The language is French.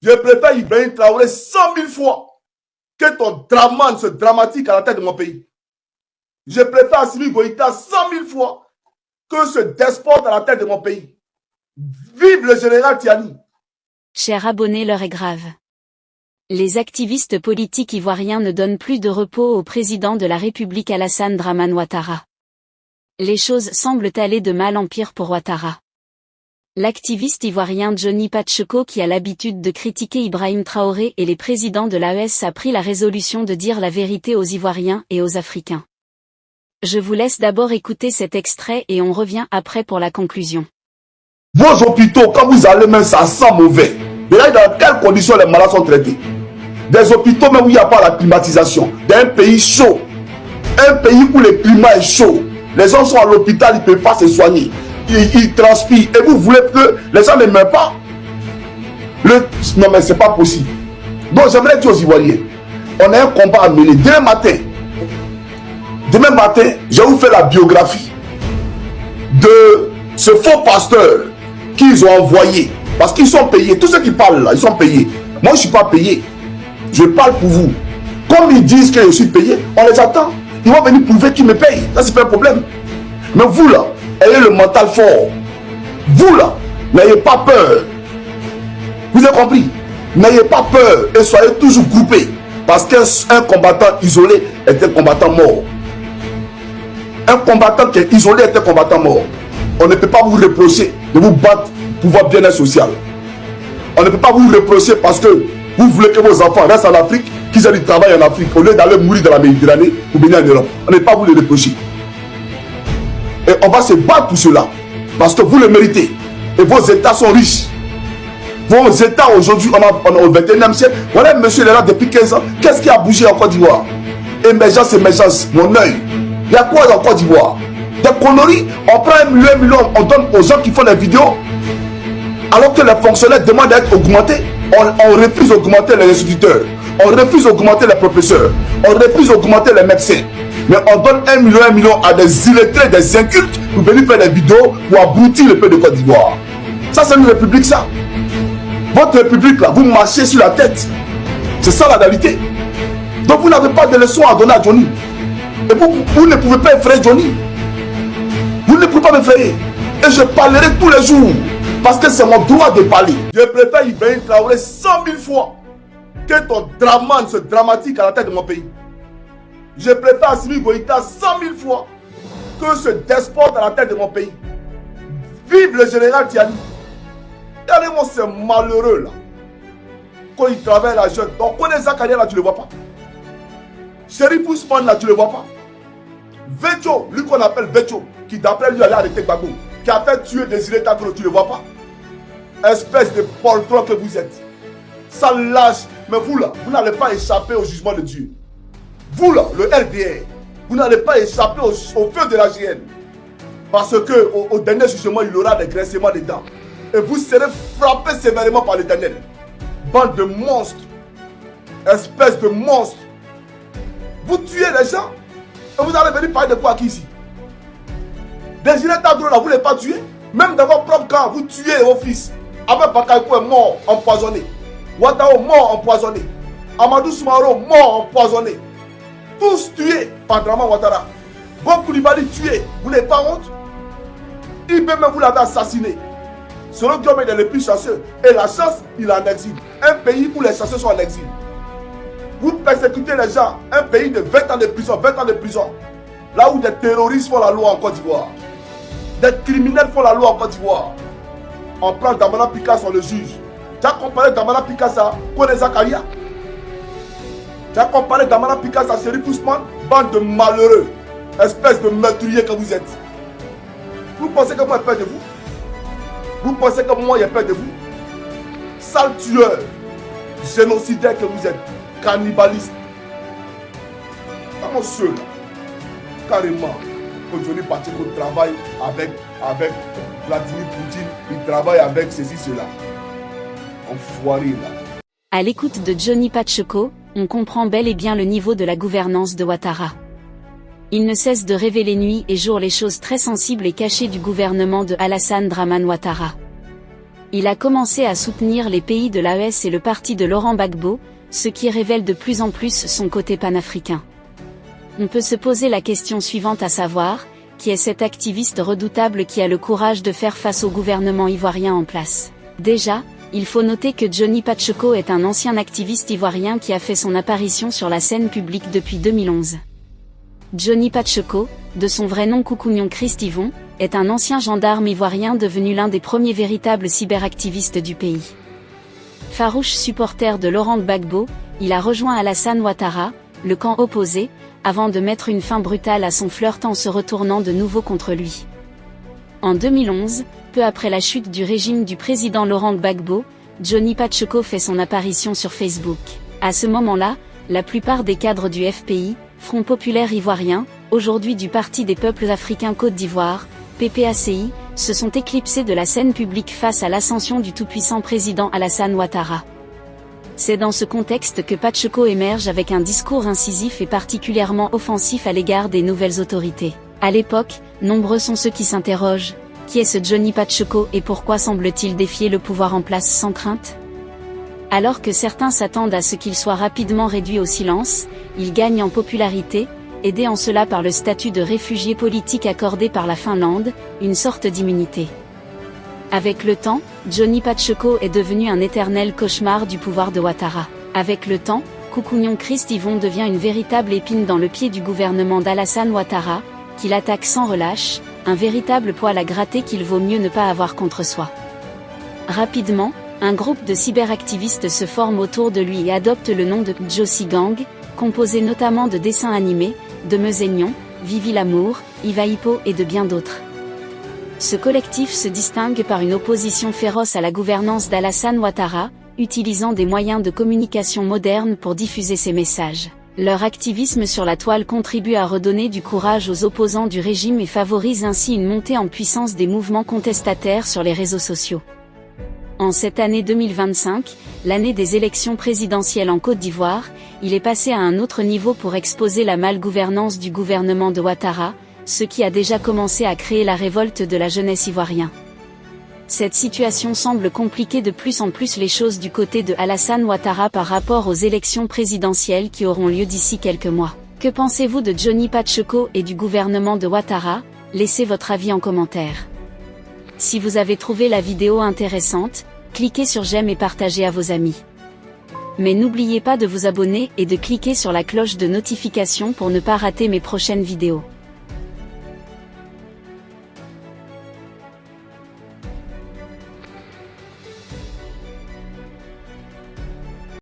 Je préfère Ibrahim Traoré 100 000 fois que ton Draman, ce dramatique à la tête de mon pays. Je préfère Assimi Goïta 100 000 fois que ce despote à la tête de mon pays. Vive le général Tiani. Chers abonnés, l'heure est grave. Les activistes politiques ivoiriens ne donnent plus de repos au président de la République Alassane Dramane Ouattara. Les choses semblent aller de mal en pire pour Ouattara. L'activiste ivoirien Johnny Pacheco, qui a l'habitude de critiquer Ibrahim Traoré et les présidents de l'AES, a pris la résolution de dire la vérité aux Ivoiriens et aux Africains. Je vous laisse d'abord écouter cet extrait et on revient après pour la conclusion. Vos hôpitaux, quand vous allez même, ça sent mauvais. Déjà, dans quelles conditions les malades sont traités? Des hôpitaux même où il n'y a pas la climatisation. D'un pays chaud. Un pays où le climat est chaud. Les gens sont à l'hôpital, ils ne peuvent pas se soigner. Ils transpirent. Et vous voulez que les gens ne meurent pas? Non, mais ce n'est pas possible. Donc, j'aimerais dire aux Ivoiriens, on a un combat à mener. Demain matin, je vais vous faire la biographie de ce faux pasteur qu'ils ont envoyé. Parce qu'ils sont payés. Tous ceux qui parlent là, ils sont payés. Moi, je ne suis pas payé. Je parle pour vous. Comme ils disent que je suis payé, on les attend. Ils vont venir prouver qu'ils me payent. Ça, c'est pas un problème. Mais vous là, ayez le mental fort. Vous là, n'ayez pas peur. Vous avez compris? N'ayez pas peur et soyez toujours groupés. Parce qu'un combattant isolé est un combattant mort. Un combattant qui est isolé est un combattant mort. On ne peut pas vous reprocher de vous battre pour votre bien-être social. On ne peut pas vous reprocher parce que vous voulez que vos enfants restent en Afrique, qu'ils aient du travail en Afrique, au lieu d'aller mourir dans la Méditerranée ou venir en Europe. On ne peut pas vous le reprocher. Et on va se battre pour cela. Parce que vous le méritez. Et vos États sont riches. Vos États aujourd'hui, on est au 21e siècle. Voilà, monsieur, il est là depuis 15 ans. Qu'est-ce qui a bougé en Côte d'Ivoire? Émergence, mon œil. Il y a quoi en Côte d'Ivoire? Des conneries. On prend 1 million, on donne aux gens qui font des vidéos. Alors que les fonctionnaires demandent d'être augmentés. On refuse d'augmenter les instituteurs. On refuse d'augmenter les professeurs. On refuse d'augmenter les médecins. Mais on donne 1 million à des illettrés, des incultes pour venir faire des vidéos pour abrutir le peuple de Côte d'Ivoire. Ça, c'est une république, ça. Votre république, là, vous marchez sur la tête. C'est ça la réalité. Donc vous n'avez pas de leçons à donner à Johnny. Et vous ne pouvez pas effrayer Johnny. Vous ne pouvez pas m'effrayer. Et je parlerai tous les jours. Parce que c'est mon droit de parler. Je préfère Ibrahim Traoré 100 000 fois que ton Draman, ce dramatique à la tête de mon pays. Je préfère Assimi Goïta 100 000 fois que ce despote à la tête de mon pays. Vive le général Tiani. Regardez-moi ce malheureux là. Quand il travaille la jeune. Donc, connais Zakaria là, tu ne le vois pas. Sheriff Ousmane là, tu ne le vois pas. Vecho, lui qu'on appelle Vecho, qui d'après lui allait arrêter Gbagbo, qui a fait tuer Désiré Tagro, tu ne le vois pas. Espèce de poltron que vous êtes. Ça lâche. Mais vous là, vous n'allez pas échapper au jugement de Dieu. Vous là, le RDR, vous n'allez pas échapper au feu de la GN. Parce que au dernier jugement, il y aura des graissements des dents. Et vous serez frappés sévèrement par l'Éternel. Bande de monstres. Espèce de monstres. Vous tuez les gens. Et vous allez venir parler de quoi qui ici? Désiré Tagro là, vous ne l'avez pas tué. Même dans votre propre camp, vous tuez vos fils. Abel Bakayoko est mort, empoisonné. Ouattara mort, empoisonné. Amadou Soumaoro mort, empoisonné. Tous tués par Draman Ouattara. Bon Koulibaly tué. Vous n'avez pas honte? Ibé même vous l'avez assassiné. Selon Dieu, il est le plus chasseur. Et la chasse, il est en exil. Un pays où les chasseurs sont en exil. Vous persécutez les gens. Un pays de 20 ans de prison, 20 ans de prison. Là où des terroristes font la loi en Côte d'Ivoire. Des criminels font la loi en Côte d'Ivoire. On prend Damana Picasso, le juge. Tu as comparé Damana Picasso à Kone Zakaria. Tu as comparé Damana Picasso à Sheriff Ousmane. Bande de malheureux. Espèce de meurtrier que vous êtes. Vous pensez que moi j'ai peur de vous? Vous pensez que moi j'ai peur de vous? Sale tueur. Génocidaire que vous êtes. Cannibaliste. Comment ceux-là? Carrément. Aujourd'hui, Pacheco travaille avec Vladimir Poutine. Il travaille avec ceci, cela. Enfoiré là. À l'écoute de Johnny Pacheco, on comprend bel et bien le niveau de la gouvernance de Ouattara. Il ne cesse de révéler nuit et jour les choses très sensibles et cachées du gouvernement de Alassane Dramane Ouattara. Il a commencé à soutenir les pays de l'AES et le parti de Laurent Gbagbo, ce qui révèle de plus en plus son côté panafricain. On peut se poser la question suivante, à savoir, qui est cet activiste redoutable qui a le courage de faire face au gouvernement ivoirien en place? Déjà, il faut noter que Johnny Pacheco est un ancien activiste ivoirien qui a fait son apparition sur la scène publique depuis 2011. Johnny Pacheco, de son vrai nom Koukounion Christ Yvon, est un ancien gendarme ivoirien devenu l'un des premiers véritables cyberactivistes du pays. Farouche supporter de Laurent Gbagbo, il a rejoint Alassane Ouattara, le camp opposé, avant de mettre une fin brutale à son flirt en se retournant de nouveau contre lui. En 2011, peu après la chute du régime du président Laurent Gbagbo, Johnny Pacheco fait son apparition sur Facebook. À ce moment-là, la plupart des cadres du FPI, Front Populaire Ivoirien, aujourd'hui du Parti des Peuples Africains Côte d'Ivoire, PPACI, se sont éclipsés de la scène publique face à l'ascension du tout-puissant président Alassane Ouattara. C'est dans ce contexte que Pacheco émerge avec un discours incisif et particulièrement offensif à l'égard des nouvelles autorités. À l'époque, nombreux sont ceux qui s'interrogent, qui est ce Johnny Pacheco et pourquoi semble-t-il défier le pouvoir en place sans crainte? Alors que certains s'attendent à ce qu'il soit rapidement réduit au silence, il gagne en popularité, aidé en cela par le statut de réfugié politique accordé par la Finlande, une sorte d'immunité. Avec le temps, Johnny Pacheco est devenu un éternel cauchemar du pouvoir de Ouattara. Avec le temps, Koukounion Christ Yvon devient une véritable épine dans le pied du gouvernement d'Alassane Ouattara, qu'il attaque sans relâche, un véritable poil à gratter qu'il vaut mieux ne pas avoir contre soi. Rapidement, un groupe de cyberactivistes se forme autour de lui et adopte le nom de Jocy Gang, composé notamment de dessins animés, de Meuseignon, Vivi Lamour, Iva Hippo et de bien d'autres. Ce collectif se distingue par une opposition féroce à la gouvernance d'Alassane Ouattara, utilisant des moyens de communication modernes pour diffuser ses messages. Leur activisme sur la toile contribue à redonner du courage aux opposants du régime et favorise ainsi une montée en puissance des mouvements contestataires sur les réseaux sociaux. En cette année 2025, l'année des élections présidentielles en Côte d'Ivoire, il est passé à un autre niveau pour exposer la malgouvernance du gouvernement de Ouattara, ce qui a déjà commencé à créer la révolte de la jeunesse ivoirienne. Cette situation semble compliquer de plus en plus les choses du côté de Alassane Ouattara par rapport aux élections présidentielles qui auront lieu d'ici quelques mois. Que pensez-vous de Johnny Pacheco et du gouvernement de Ouattara? Laissez votre avis en commentaire. Si vous avez trouvé la vidéo intéressante, cliquez sur j'aime et partagez à vos amis. Mais n'oubliez pas de vous abonner et de cliquer sur la cloche de notification pour ne pas rater mes prochaines vidéos.